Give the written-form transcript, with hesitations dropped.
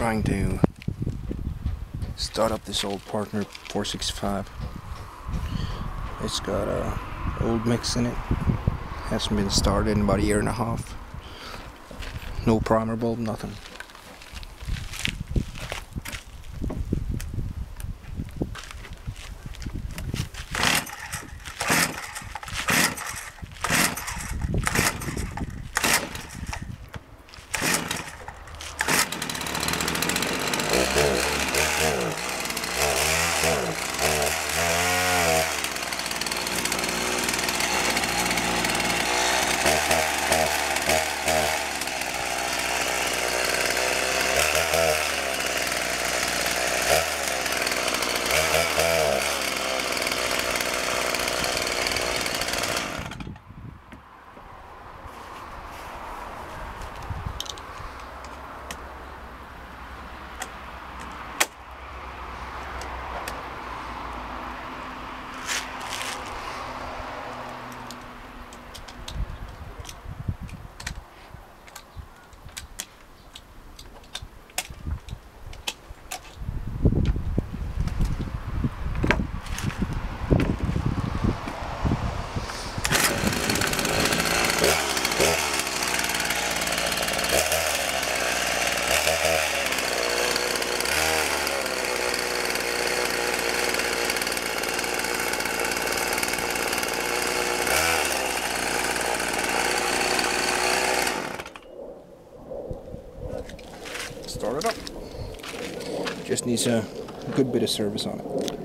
trying to start up this old Partner 465. It's got a old mix in it. Hasn't been started in about a year and a half. No primer bulb, nothing. Start it up. Just needs a good bit of service on it.